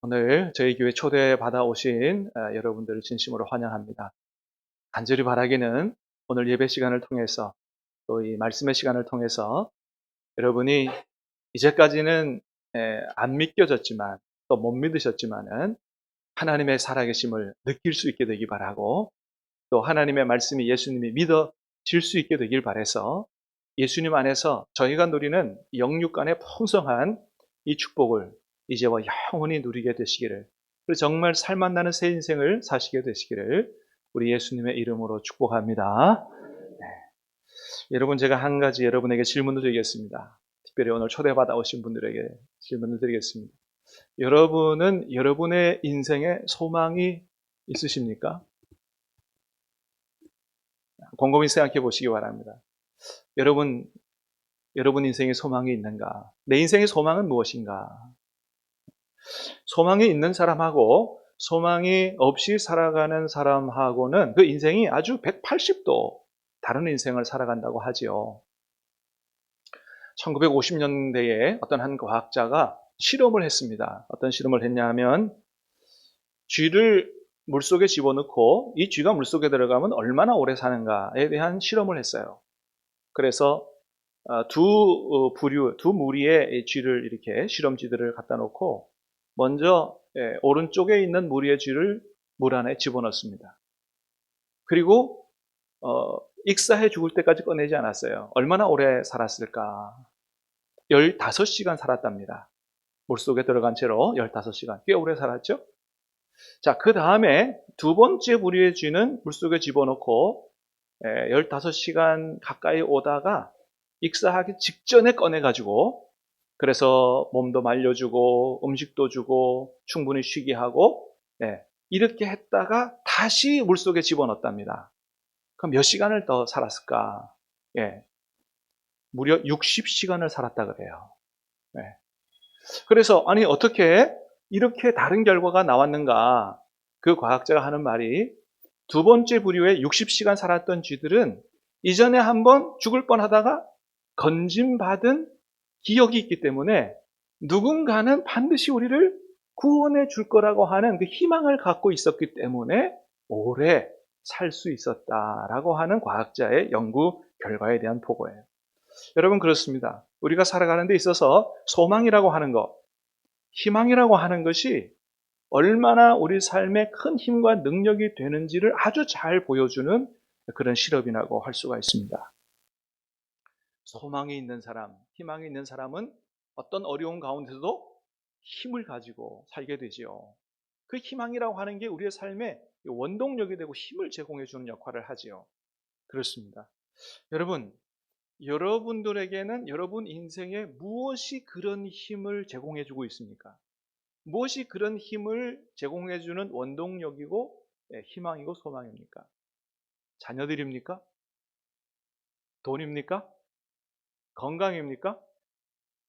오늘 저희 교회 초대받아 오신 여러분들을 진심으로 환영합니다. 간절히 바라기는 오늘 예배 시간을 통해서 또 이 말씀의 시간을 통해서 여러분이 이제까지는 안 믿겨졌지만 또 못 믿으셨지만은 하나님의 살아계심을 느낄 수 있게 되기 바라고, 또 하나님의 말씀이 예수님이 믿어질 수 있게 되길 바라서 예수님 안에서 저희가 누리는 영육 간의 풍성한 이 축복을 이제와 영원히 누리게 되시기를, 그리고 정말 살맛 나는 새 인생을 사시게 되시기를 우리 예수님의 이름으로 축복합니다. 네. 여러분, 제가 한 가지 여러분에게 질문을 드리겠습니다. 특별히 오늘 초대받아 오신 분들에게 질문을 드리겠습니다. 여러분은 여러분의 인생에 소망이 있으십니까? 곰곰이 생각해 보시기 바랍니다. 여러분 인생에 소망이 있는가? 내 인생의 소망은 무엇인가? 소망이 있는 사람하고 소망이 없이 살아가는 사람하고는 그 인생이 아주 180도 다른 인생을 살아간다고 하지요. 1950년대에 어떤 한 과학자가 실험을 했습니다. 어떤 실험을 했냐 하면, 쥐를 물속에 집어넣고 이 쥐가 물속에 들어가면 얼마나 오래 사는가에 대한 실험을 했어요. 그래서 두 무리의 쥐를, 이렇게 실험쥐들을 갖다 놓고 먼저 오른쪽에 있는 무리의 쥐를 물 안에 집어넣습니다. 그리고 익사해 죽을 때까지 꺼내지 않았어요. 얼마나 오래 살았을까? 15시간 살았답니다. 물속에 들어간 채로 15시간. 꽤 오래 살았죠? 자, 그 다음에 두 번째 무리의 쥐는 물속에 집어넣고 15시간 가까이 오다가 익사하기 직전에 꺼내가지고, 그래서 몸도 말려주고 음식도 주고 충분히 쉬게 하고, 이렇게 했다가 다시 물속에 집어넣었답니다. 그럼 몇 시간을 더 살았을까? 무려 60시간을 살았다 그래요. 그래서 아니, 어떻게 이렇게 다른 결과가 나왔는가? 그 과학자가 하는 말이, 두 번째 부류의 60시간 살았던 쥐들은 이전에 한번 죽을 뻔하다가 건짐받은 기억이 있기 때문에 누군가는 반드시 우리를 구원해 줄 거라고 하는 그 희망을 갖고 있었기 때문에 오래 살 수 있었다라고 하는 과학자의 연구 결과에 대한 보고예요. 여러분, 그렇습니다. 우리가 살아가는 데 있어서 소망이라고 하는 것, 희망이라고 하는 것이 얼마나 우리 삶에 큰 힘과 능력이 되는지를 아주 잘 보여주는 그런 실험이라고 할 수가 있습니다. 소망이 있는 사람, 희망이 있는 사람은 어떤 어려운 가운데서도 힘을 가지고 살게 되지요. 그 희망이라고 하는 게 우리의 삶에 원동력이 되고 힘을 제공해 주는 역할을 하지요. 그렇습니다. 여러분들에게는 여러분 인생에 무엇이 그런 힘을 제공해 주고 있습니까? 무엇이 그런 힘을 제공해 주는 원동력이고 희망이고 소망입니까? 자녀들입니까? 돈입니까? 건강입니까?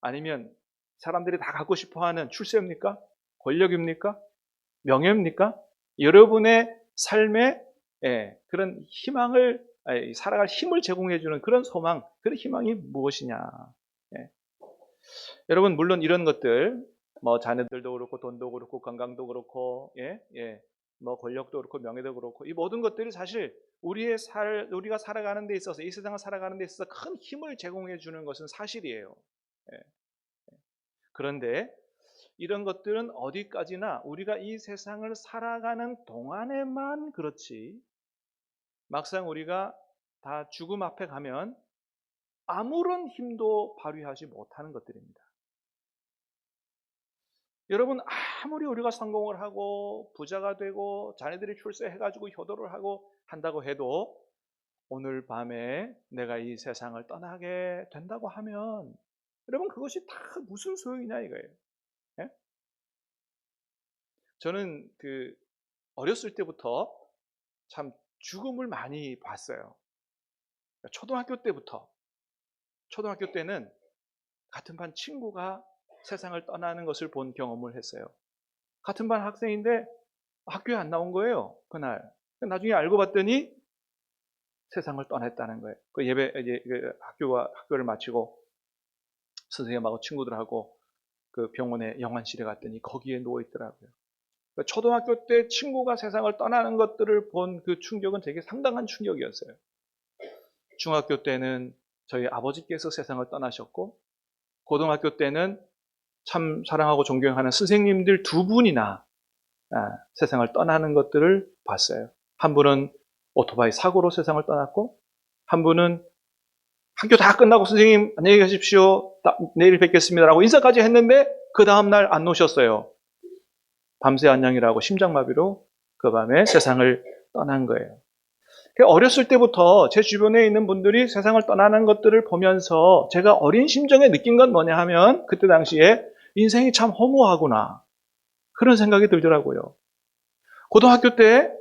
아니면 사람들이 다 갖고 싶어하는 출세입니까? 권력입니까? 명예입니까? 여러분의 삶에 그런 희망을, 살아갈 힘을 제공해주는 그런 소망, 그런 희망이 무엇이냐? 예. 여러분, 물론 이런 것들, 뭐 자녀들도 그렇고 돈도 그렇고 건강도 그렇고, 뭐 권력도 그렇고 명예도 그렇고, 이 모든 것들이 사실 우리가 살아가는 데 있어서, 이 세상을 살아가는 데 있어서 큰 힘을 제공해 주는 것은 사실이에요. 예. 그런데 이런 것들은 어디까지나 우리가 이 세상을 살아가는 동안에만 그렇지, 막상 우리가 다 죽음 앞에 가면 아무런 힘도 발휘하지 못하는 것들입니다. 여러분, 아무리 우리가 성공을 하고 부자가 되고 자녀들이 출세해가지고 효도를 하고 한다고 해도 오늘 밤에 내가 이 세상을 떠나게 된다고 하면, 여러분, 그것이 다 무슨 소용이냐 이거예요. 예? 저는 어렸을 때부터 참 죽음을 많이 봤어요. 초등학교 때는 같은 반 친구가 세상을 떠나는 것을 본 경험을 했어요. 같은 반 학생인데 학교에 안 나온 거예요, 그날. 나중에 알고 봤더니 세상을 떠났다는 거예요. 그 예배, 이제 학교를 마치고 선생님하고 친구들하고 그 병원의 영안실에 갔더니 거기에 누워 있더라고요. 그러니까 초등학교 때 친구가 세상을 떠나는 것들을 본 그 충격은 되게 상당한 충격이었어요. 중학교 때는 저희 아버지께서 세상을 떠나셨고, 고등학교 때는 참 사랑하고 존경하는 선생님들 두 분이나 세상을 떠나는 것들을 봤어요. 한 분은 오토바이 사고로 세상을 떠났고, 한 분은 학교 다 끝나고 선생님 안녕히 가십시오, 내일 뵙겠습니다라고 인사까지 했는데 그 다음날 안 노셨어요. 밤새 안녕이라고 심장마비로 그 밤에 세상을 떠난 거예요. 어렸을 때부터 제 주변에 있는 분들이 세상을 떠나는 것들을 보면서 제가 어린 심정에 느낀 건 뭐냐 하면, 그때 당시에 인생이 참 허무하구나, 그런 생각이 들더라고요. 고등학교 때,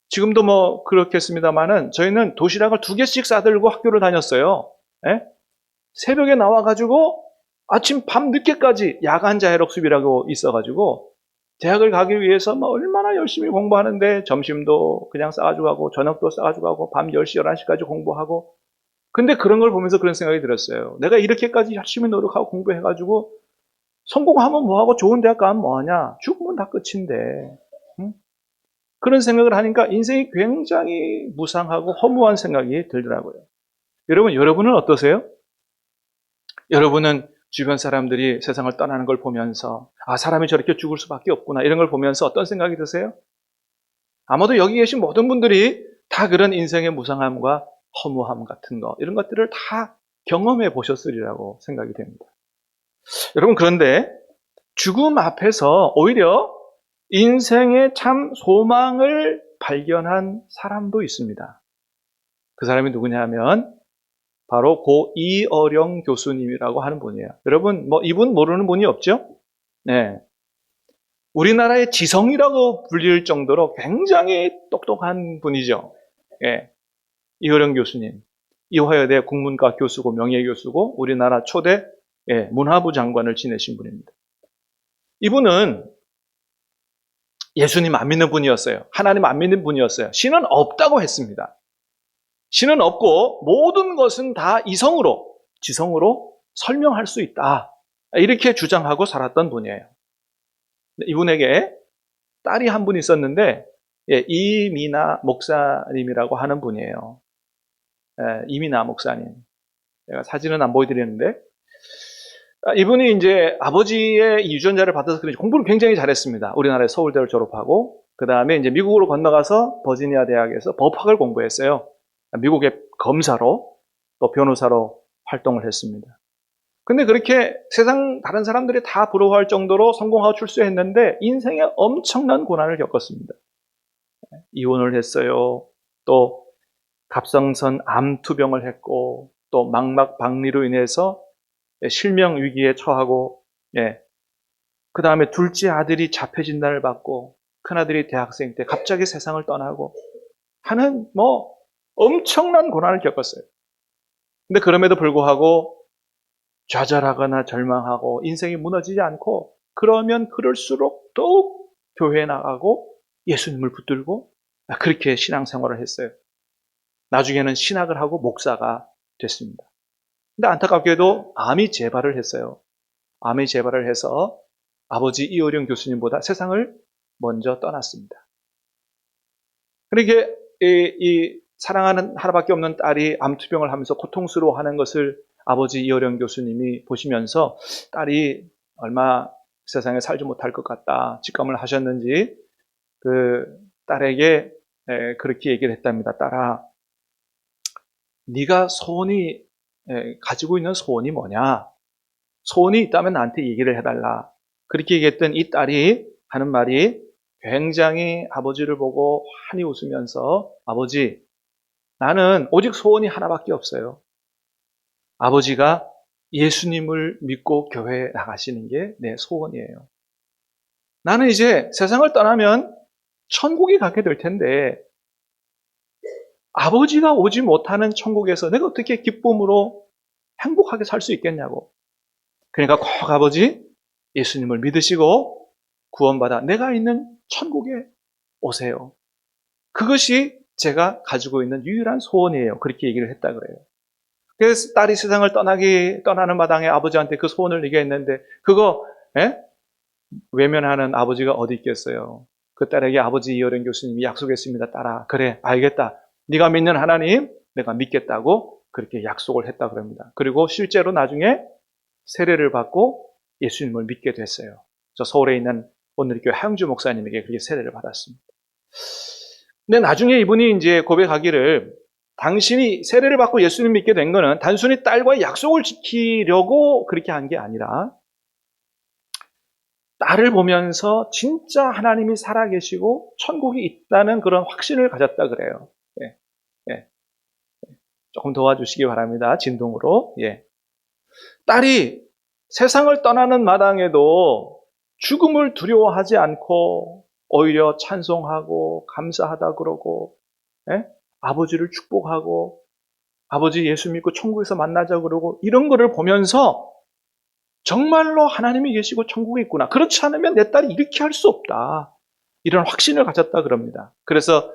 지금도 뭐 그렇겠습니다만은, 저희는 도시락을 2개씩 싸들고 학교를 다녔어요. 예? 새벽에 나와가지고 아침 밤 늦게까지 야간 자율학습이라고 있어가지고 대학을 가기 위해서 얼마나 열심히 공부하는데, 점심도 그냥 싸가지고 가고 저녁도 싸가지고 가고 밤 10시, 11시까지 공부하고. 근데 그런 걸 보면서 그런 생각이 들었어요. 내가 이렇게까지 열심히 노력하고 공부해가지고 성공하면 뭐하고 좋은 대학 가면 뭐하냐, 죽으면 다 끝인데. 응? 그런 생각을 하니까 인생이 굉장히 무상하고 허무한 생각이 들더라고요. 여러분은 어떠세요? 여러분은 주변 사람들이 세상을 떠나는 걸 보면서 사람이 저렇게 죽을 수밖에 없구나, 이런 걸 보면서 어떤 생각이 드세요? 아마도 여기 계신 모든 분들이 다 그런 인생의 무상함과 허무함 같은 거, 이런 것들을 다 경험해 보셨으리라고 생각이 됩니다. 여러분, 그런데 죽음 앞에서 오히려 인생의 참 소망을 발견한 사람도 있습니다. 그 사람이 누구냐 하면 바로 고 이어령 교수님이라고 하는 분이에요. 여러분, 이분 모르는 분이 없죠? 네. 우리나라의 지성이라고 불릴 정도로 굉장히 똑똑한 분이죠. 예. 이어령 교수님. 이화여대 국문과 교수고 명예교수고 우리나라 초대 문화부 장관을 지내신 분입니다. 이분은 예수님 안 믿는 분이었어요. 하나님 안 믿는 분이었어요. 신은 없다고 했습니다. 신은 없고 모든 것은 다 이성으로, 지성으로 설명할 수 있다, 이렇게 주장하고 살았던 분이에요. 이분에게 딸이 한 분 있었는데 이미나 목사님이라고 하는 분이에요. 이미나 목사님. 제가 사진은 안 보여드리는데, 이분이 이제 아버지의 유전자를 받아서 그런지 공부를 굉장히 잘했습니다. 우리나라의 서울대를 졸업하고 그 다음에 이제 미국으로 건너가서 버지니아 대학에서 법학을 공부했어요. 미국의 검사로 또 변호사로 활동을 했습니다. 근데 그렇게 세상 다른 사람들이 다 부러워할 정도로 성공하고 출세했는데 인생에 엄청난 고난을 겪었습니다. 이혼을 했어요. 또 갑상선 암 투병을 했고, 또 망막 박리로 인해서 실명 위기에 처하고, 그 다음에 둘째 아들이 자폐 진단을 받고, 큰아들이 대학생 때 갑자기 세상을 떠나고 하는 엄청난 고난을 겪었어요. 근데 그럼에도 불구하고 좌절하거나 절망하고 인생이 무너지지 않고, 그러면 그럴수록 더욱 교회에 나가고 예수님을 붙들고 그렇게 신앙생활을 했어요. 나중에는 신학을 하고 목사가 됐습니다. 근데 안타깝게도 암이 재발을 했어요. 암이 재발을 해서 아버지 이어령 교수님보다 세상을 먼저 떠났습니다. 그러니까 이 사랑하는 하나밖에 없는 딸이 암투병을 하면서 고통스러워하는 것을 아버지 이어령 교수님이 보시면서 딸이 얼마 세상에 살지 못할 것 같다 직감을 하셨는지 그 딸에게 그렇게 얘기를 했답니다. 딸아, 네가 가지고 있는 소원이 뭐냐? 소원이 있다면 나한테 얘기를 해달라. 그렇게 얘기했던 이 딸이 하는 말이 굉장히 아버지를 보고 환히 웃으면서, 아버지, 나는 오직 소원이 하나밖에 없어요. 아버지가 예수님을 믿고 교회에 나가시는 게 내 소원이에요. 나는 이제 세상을 떠나면 천국에 가게 될 텐데 아버지가 오지 못하는 천국에서 내가 어떻게 기쁨으로 행복하게 살 수 있겠냐고. 그러니까 꼭 아버지 예수님을 믿으시고 구원받아 내가 있는 천국에 오세요. 그것이 제가 가지고 있는 유일한 소원이에요. 그렇게 얘기를 했다 그래요. 그래서 딸이 세상을 떠나는 마당에 아버지한테 그 소원을 얘기했는데, 그거 예? 외면하는 아버지가 어디 있겠어요. 그 딸에게 아버지 이어령 교수님이 약속했습니다. 딸아, 그래, 알겠다. 네가 믿는 하나님 내가 믿겠다고 그렇게 약속을 했다 그럽니다. 그리고 실제로 나중에 세례를 받고 예수님을 믿게 됐어요. 저 서울에 있는 오늘교회 하영주 목사님에게 그렇게 세례를 받았습니다. 근데 나중에 이분이 이제 고백하기를, 당신이 세례를 받고 예수님 믿게 된 거는 단순히 딸과의 약속을 지키려고 그렇게 한 게 아니라 딸을 보면서 진짜 하나님이 살아계시고 천국이 있다는 그런 확신을 가졌다 그래요. 예, 예. 조금 도와주시기 바랍니다. 진동으로. 예. 딸이 세상을 떠나는 마당에도 죽음을 두려워하지 않고 오히려 찬송하고 감사하다 그러고, 예? 아버지를 축복하고 아버지 예수 믿고 천국에서 만나자 그러고, 이런 거를 보면서 정말로 하나님이 계시고 천국에 있구나. 그렇지 않으면 내 딸이 이렇게 할 수 없다. 이런 확신을 가졌다 그럽니다. 그래서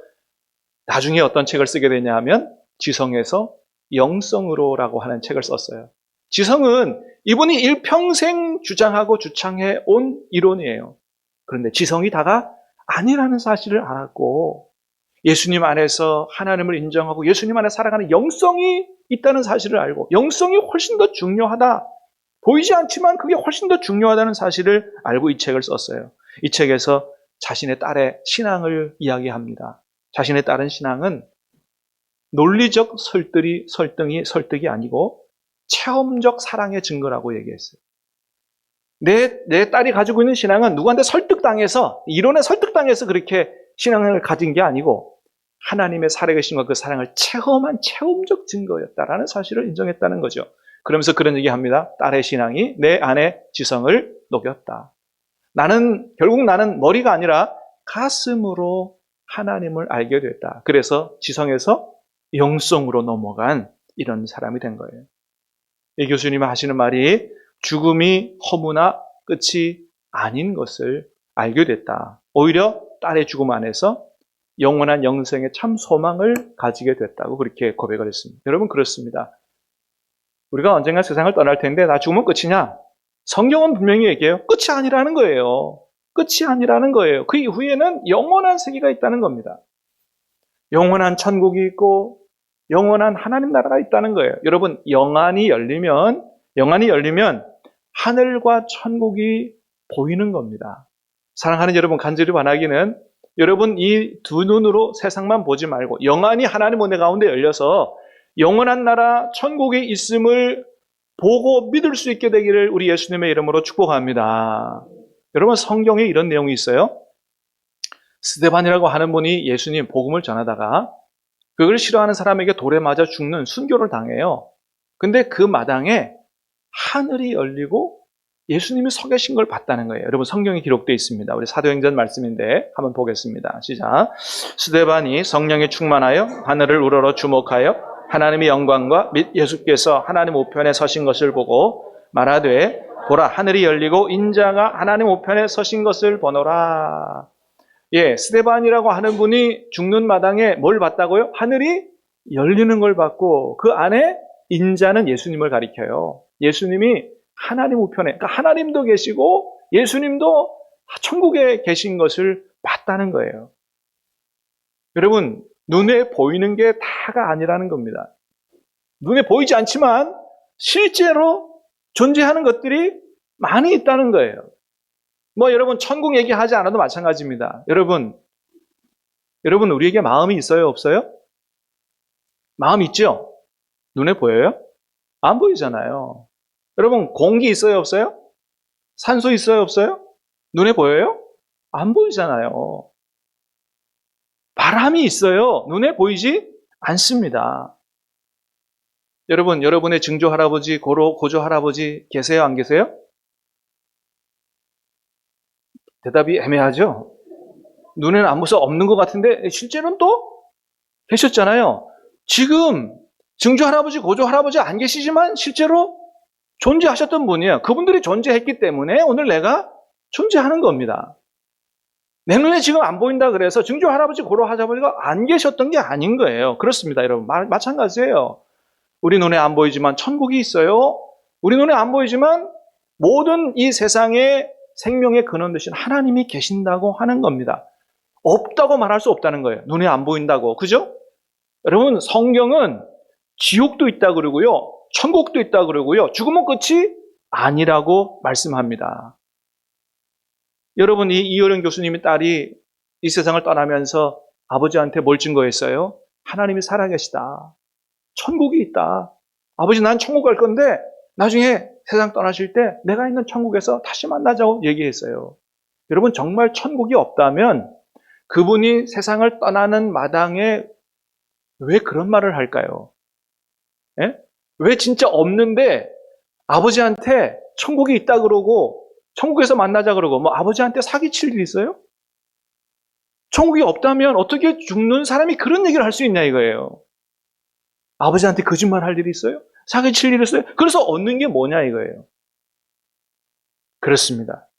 나중에 어떤 책을 쓰게 되냐 하면 지성에서 영성으로라고 하는 책을 썼어요. 지성은 이분이 일평생 주장하고 주창해 온 이론이에요. 그런데 지성이 다가 아니라는 사실을 알았고, 예수님 안에서 하나님을 인정하고 예수님 안에 살아가는 영성이 있다는 사실을 알고, 영성이 훨씬 더 중요하다, 보이지 않지만 그게 훨씬 더 중요하다는 사실을 알고 이 책을 썼어요. 이 책에서 자신의 딸의 신앙을 이야기합니다. 자신의 딸은 신앙은 논리적 설득이 아니고 체험적 사랑의 증거라고 얘기했어요. 내 딸이 가지고 있는 신앙은 누구한테 설득당해서, 이론에 설득당해서 그렇게 신앙을 가진 게 아니고 하나님의 살아계신과 그 사랑을 체험한 체험적 증거였다라는 사실을 인정했다는 거죠. 그러면서 그런 얘기합니다. 딸의 신앙이 내 안의 지성을 녹였다. 결국 나는 머리가 아니라 가슴으로 하나님을 알게 됐다. 그래서 지성에서 영성으로 넘어간 이런 사람이 된 거예요. 이 교수님이 하시는 말이 죽음이 허무나 끝이 아닌 것을 알게 됐다. 오히려 딸의 죽음 안에서 영원한 영생의 참 소망을 가지게 됐다고 그렇게 고백을 했습니다. 여러분, 그렇습니다. 우리가 언젠가 세상을 떠날 텐데 나 죽으면 끝이냐? 성경은 분명히 얘기해요. 끝이 아니라는 거예요. 끝이 아니라는 거예요. 그 이후에는 영원한 세계가 있다는 겁니다. 영원한 천국이 있고 영원한 하나님 나라가 있다는 거예요. 여러분, 영안이 열리면 하늘과 천국이 보이는 겁니다. 사랑하는 여러분, 간절히 바라기는 여러분 이 두 눈으로 세상만 보지 말고 영안이 하나님 은혜 가운데 열려서 영원한 나라 천국에 있음을 보고 믿을 수 있게 되기를 우리 예수님의 이름으로 축복합니다. 여러분, 성경에 이런 내용이 있어요. 스데반이라고 하는 분이 예수님 복음을 전하다가 그걸 싫어하는 사람에게 돌에 맞아 죽는 순교를 당해요. 근데 그 마당에 하늘이 열리고 예수님이 서 계신 걸 봤다는 거예요. 여러분, 성경에 기록되어 있습니다. 우리 사도행전 말씀인데 한번 보겠습니다. 시작. 스데반이 성령에 충만하여 하늘을 우러러 주목하여 하나님의 영광과 및 예수께서 하나님 우편에 서신 것을 보고 말하되, 보라, 하늘이 열리고 인자가 하나님 우편에 서신 것을 보노라. 예, 스데반이라고 하는 분이 죽는 마당에 뭘 봤다고요? 하늘이 열리는 걸 봤고 그 안에 인자는 예수님을 가리켜요. 예수님이 하나님 우편에, 그러니까 하나님도 계시고 예수님도 천국에 계신 것을 봤다는 거예요. 여러분, 눈에 보이는 게 다가 아니라는 겁니다. 눈에 보이지 않지만 실제로 존재하는 것들이 많이 있다는 거예요. 여러분, 천국 얘기하지 않아도 마찬가지입니다. 여러분, 우리에게 마음이 있어요, 없어요? 마음 있죠? 눈에 보여요? 안 보이잖아요. 여러분, 공기 있어요, 없어요? 산소 있어요, 없어요? 눈에 보여요? 안 보이잖아요. 바람이 있어요. 눈에 보이지 않습니다. 여러분, 여러분의 증조 할아버지, 고조 할아버지 계세요, 안 계세요? 대답이 애매하죠? 눈에는 아무 것 없는 것 같은데 실제로는 또 계셨잖아요. 지금 증조 할아버지, 고조 할아버지 안 계시지만 실제로 존재하셨던 분이에요. 그분들이 존재했기 때문에 오늘 내가 존재하는 겁니다. 내 눈에 지금 안 보인다 그래서 증조 할아버지, 고조 할아버지가 안 계셨던 게 아닌 거예요. 그렇습니다, 여러분. 마찬가지예요. 우리 눈에 안 보이지만 천국이 있어요. 우리 눈에 안 보이지만 모든 이 세상의 생명의 근원 되신 하나님이 계신다고 하는 겁니다. 없다고 말할 수 없다는 거예요. 눈에 안 보인다고. 그죠? 여러분, 성경은 지옥도 있다 그러고요. 천국도 있다 그러고요. 죽으면 끝이 아니라고 말씀합니다. 여러분, 이 이효령 교수님의 딸이 이 세상을 떠나면서 아버지한테 뭘 증거했어요? 하나님이 살아계시다. 천국이 있다. 아버지, 난 천국 갈 건데 나중에 세상 떠나실 때 내가 있는 천국에서 다시 만나자고 얘기했어요. 여러분, 정말 천국이 없다면 그분이 세상을 떠나는 마당에 왜 그런 말을 할까요? 예? 왜 진짜 없는데 아버지한테 천국이 있다 그러고 천국에서 만나자 그러고 뭐 아버지한테 사기칠 일이 있어요? 천국이 없다면 어떻게 죽는 사람이 그런 얘기를 할 수 있냐 이거예요. 아버지한테 거짓말 할 일이 있어요? 사기칠 일이 있어요? 그래서 얻는 게 뭐냐 이거예요. 그렇습니다.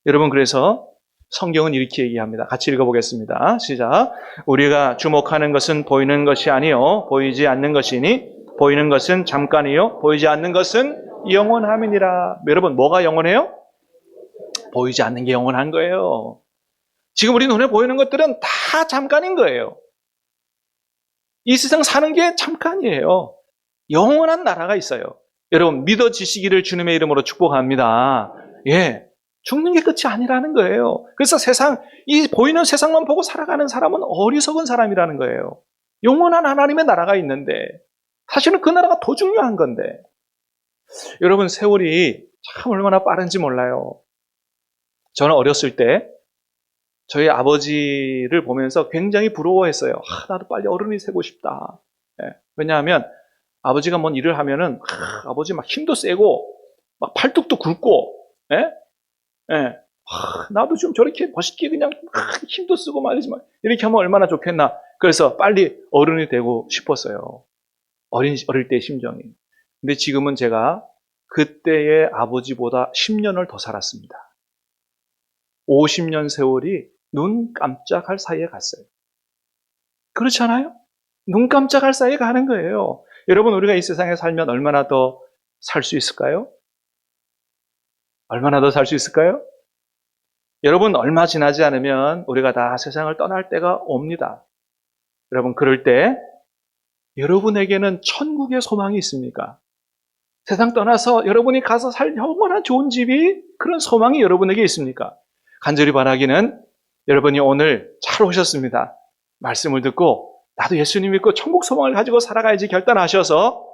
여러분, 그래서 성경은 이렇게 얘기합니다. 같이 읽어보겠습니다. 시작. 우리가 주목하는 것은 보이는 것이 아니요 보이지 않는 것이니 보이는 것은 잠깐이요 보이지 않는 것은 영원함이니라. 여러분, 뭐가 영원해요? 보이지 않는 게 영원한 거예요. 지금 우리 눈에 보이는 것들은 다 잠깐인 거예요. 이 세상 사는 게 잠깐이에요. 영원한 나라가 있어요. 여러분, 믿어지시기를 주님의 이름으로 축복합니다. 예, 죽는 게 끝이 아니라는 거예요. 그래서 이 보이는 세상만 보고 살아가는 사람은 어리석은 사람이라는 거예요. 영원한 하나님의 나라가 있는데 사실은 그 나라가 더 중요한 건데. 여러분, 세월이 참 얼마나 빠른지 몰라요. 저는 어렸을 때 저희 아버지를 보면서 굉장히 부러워했어요. 나도 빨리 어른이 되고 싶다. 예, 왜냐하면 아버지가 뭔 일을 하면은 아버지 막 힘도 세고 막 팔뚝도 굵고, 예? 예. 나도 좀 저렇게 멋있게 그냥 힘도 쓰고 말이지 마. 이렇게 하면 얼마나 좋겠나. 그래서 빨리 어른이 되고 싶었어요. 어릴 때의 심정이. 근데 지금은 제가 그때의 아버지보다 10년을 더 살았습니다. 50년 세월이 눈 깜짝할 사이에 갔어요. 그렇지 않아요? 눈 깜짝할 사이에 가는 거예요. 여러분, 우리가 이 세상에 살면 얼마나 더 살 수 있을까요? 얼마나 더 살 수 있을까요? 여러분, 얼마 지나지 않으면 우리가 다 세상을 떠날 때가 옵니다. 여러분, 그럴 때 여러분에게는 천국의 소망이 있습니까? 세상 떠나서 여러분이 가서 살 영원한 좋은 집이, 그런 소망이 여러분에게 있습니까? 간절히 바라기는 여러분이 오늘 잘 오셨습니다. 말씀을 듣고 나도 예수님 믿고 천국 소망을 가지고 살아가야지 결단하셔서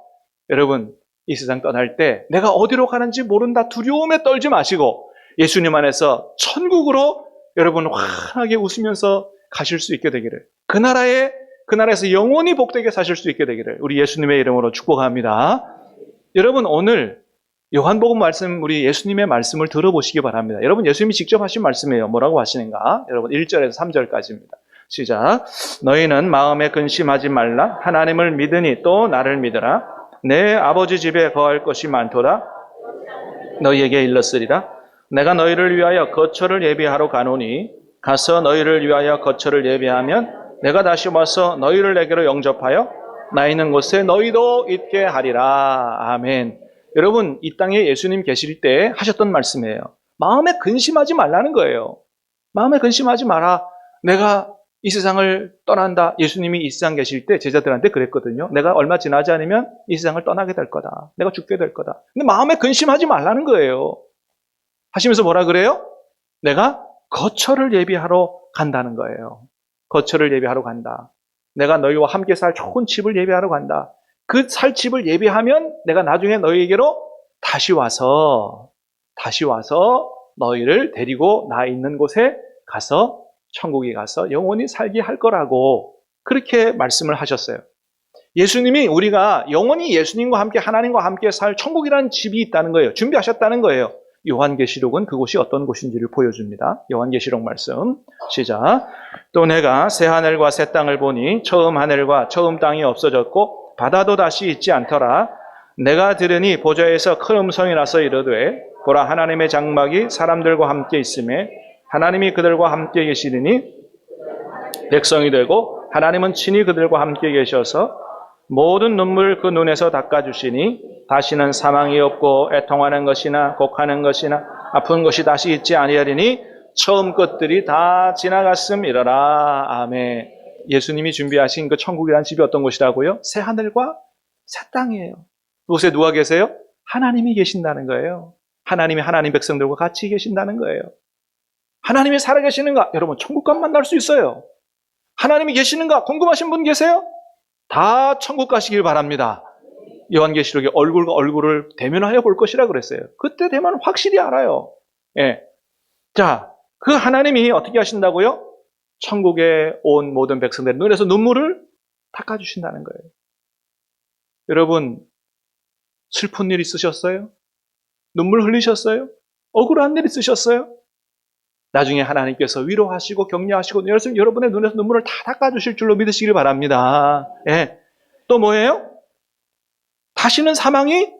여러분, 이 세상 떠날 때 내가 어디로 가는지 모른다 두려움에 떨지 마시고 예수님 안에서 천국으로 여러분 환하게 웃으면서 가실 수 있게 되기를, 그 나라에서 영원히 복되게 사실 수 있게 되기를 우리 예수님의 이름으로 축복합니다. 여러분, 오늘 요한복음 말씀, 우리 예수님의 말씀을 들어보시기 바랍니다. 여러분, 예수님이 직접 하신 말씀이에요. 뭐라고 하시는가? 여러분, 1절에서 3절까지입니다. 시작. 너희는 마음에 근심하지 말라. 하나님을 믿으니 또 나를 믿으라. 내 아버지 집에 거할 것이 많도다. 너희에게 일렀으리라. 내가 너희를 위하여 거처를 예비하러 가노니 가서 너희를 위하여 거처를 예비하면 내가 다시 와서 너희를 내게로 영접하여 나 있는 곳에 너희도 있게 하리라. 아멘. 여러분, 이 땅에 예수님 계실 때 하셨던 말씀이에요. 마음에 근심하지 말라는 거예요. 마음에 근심하지 마라. 내가 이 세상을 떠난다. 예수님이 이 세상 계실 때 제자들한테 그랬거든요. 내가 얼마 지나지 않으면 이 세상을 떠나게 될 거다. 내가 죽게 될 거다. 근데 마음에 근심하지 말라는 거예요. 하시면서 뭐라 그래요? 내가 거처를 예비하러 간다는 거예요. 거처를 예비하러 간다. 내가 너희와 함께 살 좋은 집을 예비하러 간다. 그 살 집을 예비하면 내가 나중에 너희에게로 다시 와서 너희를 데리고 나 있는 곳에 가서 천국에 가서 영원히 살게 할 거라고 그렇게 말씀을 하셨어요. 예수님이 우리가 영원히 예수님과 함께 하나님과 함께 살 천국이라는 집이 있다는 거예요. 준비하셨다는 거예요. 요한계시록은 그곳이 어떤 곳인지를 보여줍니다. 요한계시록 말씀 시작. 또 내가 새 하늘과 새 땅을 보니 처음 하늘과 처음 땅이 없어졌고 바다도 다시 있지 않더라. 내가 들으니 보좌에서 큰 음성이 나서 이르되 보라, 하나님의 장막이 사람들과 함께 있음에 하나님이 그들과 함께 계시리니 백성이 되고 하나님은 친히 그들과 함께 계셔서 모든 눈물 그 눈에서 닦아주시니 다시는 사망이 없고 애통하는 것이나 곡하는 것이나 아픈 것이 다시 있지 아니하리니 처음 것들이 다 지나갔음이러라. 아멘. 예수님이 준비하신 그 천국이라는 집이 어떤 곳이라고요? 새 하늘과 새 땅이에요. 그곳에 누가 계세요? 하나님이 계신다는 거예요. 하나님이 하나님 백성들과 같이 계신다는 거예요. 하나님이 살아계시는가? 여러분 천국 가면 만날 수 있어요. 하나님이 계시는가? 궁금하신 분 계세요? 다 천국 가시길 바랍니다. 요한계시록에 얼굴과 얼굴을 대면하여 볼 것이라 그랬어요. 그때 되면 확실히 알아요. 예. 자, 그 하나님이 어떻게 하신다고요? 천국에 온 모든 백성들의 눈에서 눈물을 닦아주신다는 거예요. 여러분, 슬픈 일 있으셨어요? 눈물 흘리셨어요? 억울한 일 있으셨어요? 나중에 하나님께서 위로하시고 격려하시고 여러분의 눈에서 눈물을 다 닦아주실 줄로 믿으시길 바랍니다. 예. 또 뭐예요? 다시는 사망이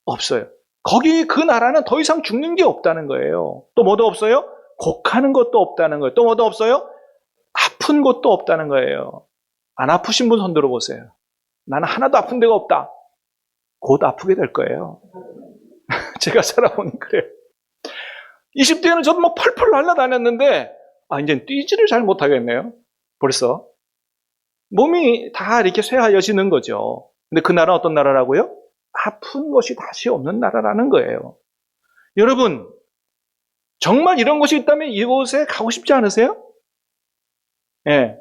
없어요. 거기 그 나라는 더 이상 죽는 게 없다는 거예요. 또 뭐도 없어요? 곡하는 것도 없다는 거예요. 또 뭐도 없어요? 아픈 것도 없다는 거예요. 안 아프신 분 손 들어보세요. 나는 하나도 아픈 데가 없다. 곧 아프게 될 거예요. 제가 살아보니 그래요. 20대에는 저도 막 펄펄 날아다녔는데 이제 뛰지를 잘 못하겠네요. 벌써. 몸이 다 이렇게 쇠하여지는 거죠. 근데 그 나라는 어떤 나라라고요? 아픈 것이 다시 없는 나라라는 거예요. 여러분, 정말 이런 곳이 있다면 이곳에 가고 싶지 않으세요? 예.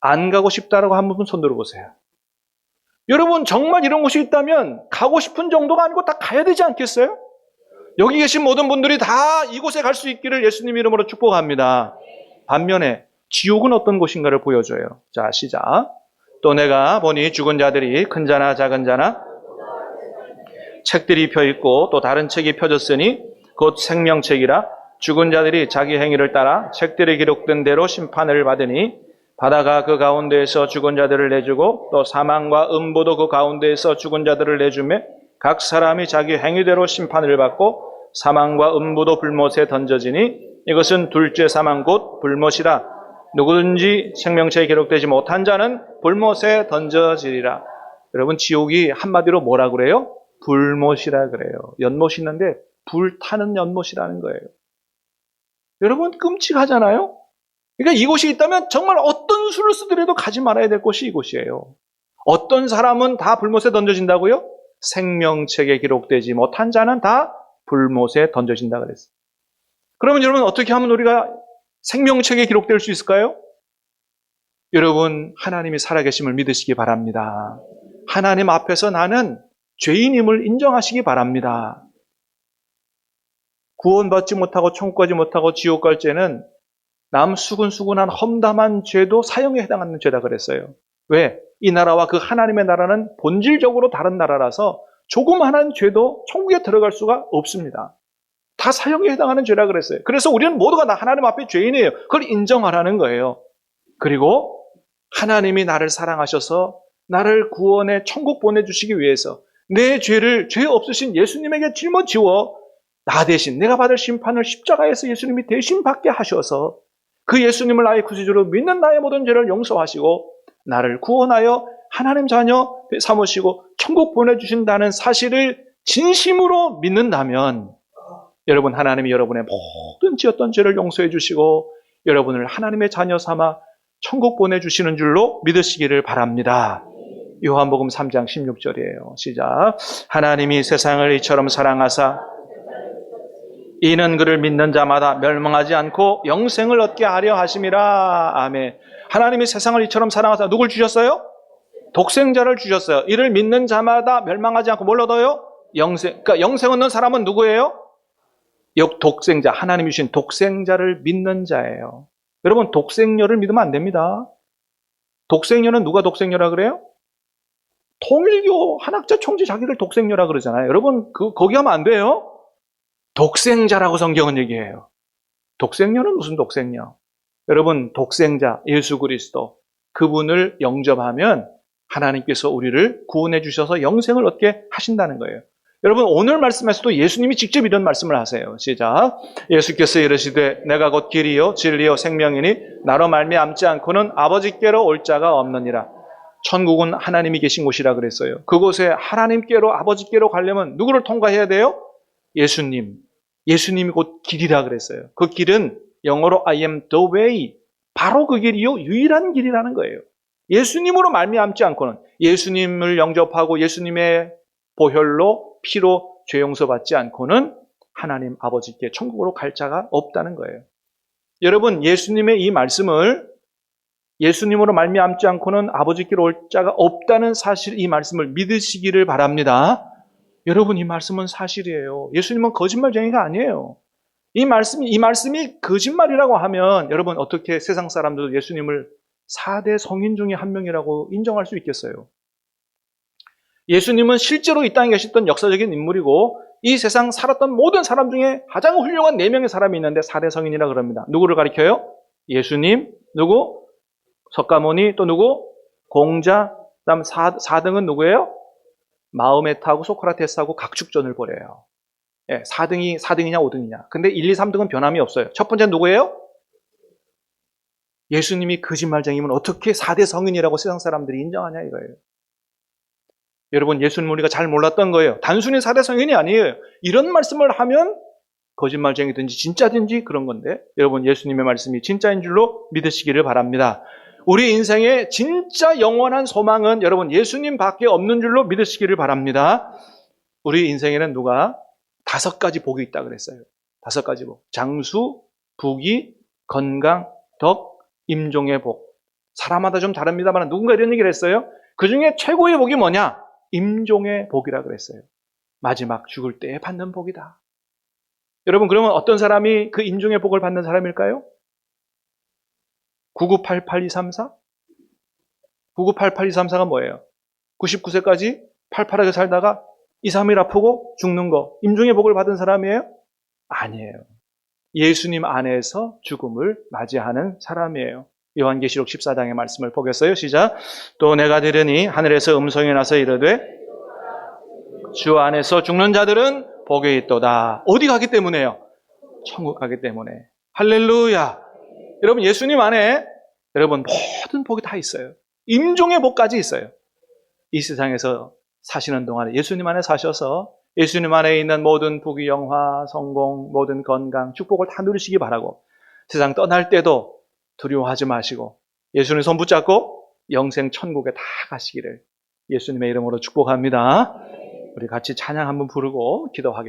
안 가고 싶다라고 한 분 손 들어보세요. 여러분, 정말 이런 곳이 있다면 가고 싶은 정도가 아니고 다 가야 되지 않겠어요? 여기 계신 모든 분들이 다 이곳에 갈 수 있기를 예수님 이름으로 축복합니다. 반면에 지옥은 어떤 곳인가를 보여줘요. 자, 시작. 또 내가 보니 죽은 자들이 큰 자나 작은 자나 책들이 펴있고 또 다른 책이 펴졌으니 곧 생명책이라 죽은 자들이 자기 행위를 따라 책들에 기록된 대로 심판을 받으니 바다가 그 가운데에서 죽은 자들을 내주고 또 사망과 음부도 그 가운데에서 죽은 자들을 내주매 각 사람이 자기 행위대로 심판을 받고 사망과 음부도 불못에 던져지니 이것은 둘째 사망 곧 불못이라. 누구든지 생명체에 기록되지 못한 자는 불못에 던져지리라. 여러분, 지옥이 한마디로 뭐라 그래요? 불못이라 그래요. 연못이 있는데 불타는 연못이라는 거예요. 여러분, 끔찍하잖아요? 그러니까 이곳이 있다면 정말 어떤 수를 쓰더라도 가지 말아야 될 곳이 이곳이에요. 어떤 사람은 다 불못에 던져진다고요? 생명책에 기록되지 못한 자는 다 불못에 던져진다 그랬어요. 그러면 여러분, 어떻게 하면 우리가 생명책에 기록될 수 있을까요? 여러분, 하나님이 살아계심을 믿으시기 바랍니다. 하나님 앞에서 나는 죄인임을 인정하시기 바랍니다. 구원받지 못하고 천국 가지 못하고 지옥 갈 죄는 남 수근수근한 험담한 죄도 사형에 해당하는 죄다 그랬어요. 왜? 이 나라와 그 하나님의 나라는 본질적으로 다른 나라라서 조그마한 죄도 천국에 들어갈 수가 없습니다. 다 사형에 해당하는 죄라 그랬어요. 그래서 우리는 모두가 다 하나님 앞에 죄인이에요. 그걸 인정하라는 거예요. 그리고 하나님이 나를 사랑하셔서 나를 구원해 천국 보내주시기 위해서 내 죄를 죄 없으신 예수님에게 짊어지워 나 대신 내가 받을 심판을 십자가에서 예수님이 대신 받게 하셔서 그 예수님을 나의 구주로 믿는 나의 모든 죄를 용서하시고 나를 구원하여 하나님 자녀 삼으시고 천국 보내주신다는 사실을 진심으로 믿는다면 여러분, 하나님이 여러분의 모든 지었던 죄를 용서해 주시고 여러분을 하나님의 자녀 삼아 천국 보내주시는 줄로 믿으시기를 바랍니다. 요한복음 3장 16절이에요. 시작. 하나님이 세상을 이처럼 사랑하사 이는 그를 믿는 자마다 멸망하지 않고 영생을 얻게 하려 하심이라. 아멘. 하나님이 세상을 이처럼 사랑하사 누굴 주셨어요? 독생자를 주셨어요. 이를 믿는 자마다 멸망하지 않고 뭘 얻어요? 영생. 그러니까 영생 얻는 사람은 누구예요? 독생자, 하나님이 주신 독생자를 믿는 자예요. 여러분, 독생녀를 믿으면 안 됩니다. 독생녀는 누가 독생녀라 그래요? 통일교 한학자 총재 자기를 독생녀라 그러잖아요. 여러분, 거기 하면 안 돼요. 독생자라고 성경은 얘기해요. 독생녀는 무슨 독생녀? 여러분, 독생자 예수 그리스도 그분을 영접하면 하나님께서 우리를 구원해 주셔서 영생을 얻게 하신다는 거예요. 여러분, 오늘 말씀에서도 예수님이 직접 이런 말씀을 하세요. 시작. 예수께서 이르시되 내가 곧 길이요 진리요 생명이니 나로 말미암지 않고는 아버지께로 올 자가 없느니라. 천국은 하나님이 계신 곳이라 그랬어요. 그곳에 하나님께로, 아버지께로 가려면 누구를 통과해야 돼요? 예수님. 예수님이 곧 길이라 그랬어요. 그 길은 영어로 I am the way. 바로 그 길이요. 유일한 길이라는 거예요. 예수님으로 말미암지 않고는, 예수님을 영접하고 예수님의 보혈로 피로 죄 용서받지 않고는 하나님 아버지께 천국으로 갈 자가 없다는 거예요. 여러분, 예수님의 이 말씀을, 예수님으로 말미암지 않고는 아버지께로 올 자가 없다는 사실, 이 말씀을 믿으시기를 바랍니다. 여러분, 이 말씀은 사실이에요. 예수님은 거짓말쟁이가 아니에요. 이 말씀이 거짓말이라고 하면 여러분, 어떻게 세상 사람들도 예수님을 4대 성인 중에 한 명이라고 인정할 수 있겠어요? 예수님은 실제로 이 땅에 계셨던 역사적인 인물이고, 이 세상 살았던 모든 사람 중에 가장 훌륭한 4명의 사람이 있는데 4대 성인이라 그럽니다. 누구를 가리켜요? 예수님, 누구? 석가모니, 또 누구? 공자, 그 다음 4등은 누구예요? 마흐메트하고 소크라테스하고 각축전을 벌여요. 예, 4등이냐 5등이냐. 근데 1, 2, 3등은 변함이 없어요. 첫 번째는 누구예요? 예수님이 거짓말쟁이면 어떻게 4대 성인이라고 세상 사람들이 인정하냐 이거예요. 여러분, 예수님 우리가 잘 몰랐던 거예요. 단순히 4대 성인이 아니에요. 이런 말씀을 하면 거짓말쟁이든지 진짜든지 그런 건데, 여러분, 예수님의 말씀이 진짜인 줄로 믿으시기를 바랍니다. 우리 인생의 진짜 영원한 소망은 여러분 예수님 밖에 없는 줄로 믿으시기를 바랍니다. 우리 인생에는 누가 5가지 복이 있다 그랬어요. 5가지 복. 장수, 부귀, 건강, 덕, 임종의 복. 사람마다 좀 다릅니다만 누군가 이런 얘기를 했어요. 그 중에 최고의 복이 뭐냐? 임종의 복이라 그랬어요. 마지막 죽을 때에 받는 복이다. 여러분, 그러면 어떤 사람이 그 임종의 복을 받는 사람일까요? 9988-234? 9988-234가 뭐예요? 99세까지 팔팔하게 살다가 2, 3일 아프고 죽는 거, 임종의 복을 받은 사람이에요? 아니에요. 예수님 안에서 죽음을 맞이하는 사람이에요. 요한계시록 14장의 말씀을 보겠어요. 시작. 또 내가 들으니 하늘에서 음성이 나서 이르되 주 안에서 죽는 자들은 복이 있도다. 어디 가기 때문에요? 천국 가기 때문에. 할렐루야. 여러분, 예수님 안에 여러분 모든 복이 다 있어요. 임종의 복까지 있어요. 이 세상에서 사시는 동안에 예수님 안에 사셔서 예수님 안에 있는 모든 부귀, 영화, 성공, 모든 건강, 축복을 다 누리시기 바라고, 세상 떠날 때도 두려워하지 마시고 예수님 손 붙잡고 영생 천국에 다 가시기를 예수님의 이름으로 축복합니다. 우리 같이 찬양 한번 부르고 기도하겠습니다.